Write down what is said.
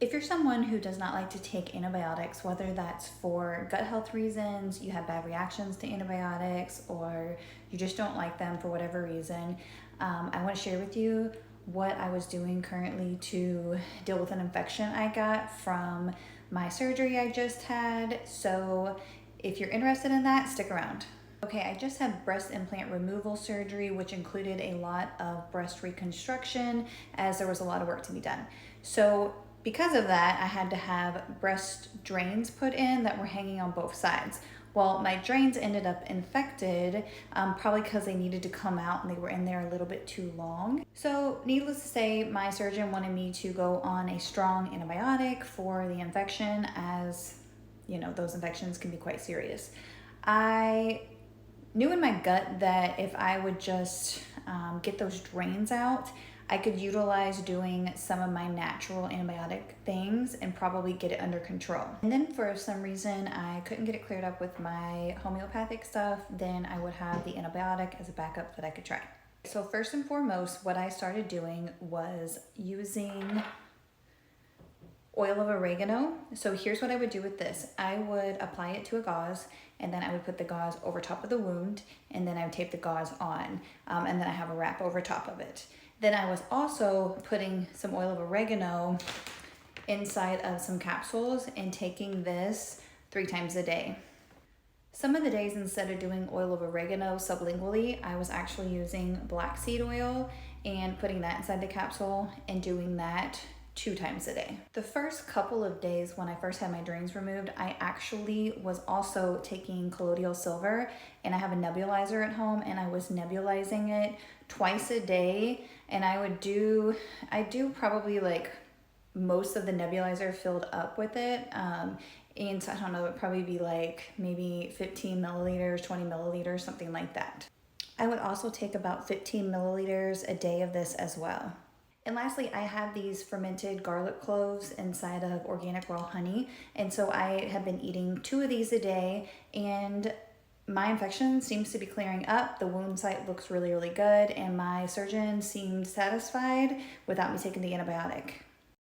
If you're someone who does not like to take antibiotics, whether that's for gut health reasons, you have bad reactions to antibiotics, or you just don't like them for whatever reason, I want to share with you what I was doing currently to deal with an infection I got from my surgery I just had. So if you're interested in that, stick around. Okay, I just had breast implant removal surgery, which included a lot of breast reconstruction, as there was a lot of work to be done. So because of that, I had to have breast drains put in that were hanging on both sides. Well, my drains ended up infected, probably because they needed to come out and they were in there a little bit too long. So needless to say, my surgeon wanted me to go on a strong antibiotic for the infection, as you know, those infections can be quite serious. I knew in my gut that if I would just get those drains out, I could utilize doing some of my natural antibiotic things and probably get it under control. And then for some reason I couldn't get it cleared up with my homeopathic stuff, then I would have the antibiotic as a backup that I could try. So first and foremost, what I started doing was using oil of oregano. So here's what I would do with this. I would apply it to a gauze, and then I would put the gauze over top of the wound, and then I would tape the gauze on, and then I have a wrap over top of it. Then I was also putting some oil of oregano inside of some capsules and taking this 3 times a day. Some of the days, instead of doing oil of oregano sublingually, I was actually using black seed oil and putting that inside the capsule and doing that 2 times a day. The first couple of days when I first had my drains removed, I actually was also taking colloidal silver, and I have a nebulizer at home, and I was nebulizing it twice a day, and I do probably like most of the nebulizer filled up with it. And so I don't know, it'd probably be like maybe 15 milliliters, 20 milliliters, something like that. I would also take about 15 milliliters a day of this as well. And lastly, I have these fermented garlic cloves inside of organic raw honey. And so I have been eating 2 of these a day, and my infection seems to be clearing up. The wound site looks really, really good, and my surgeon seemed satisfied without me taking the antibiotic.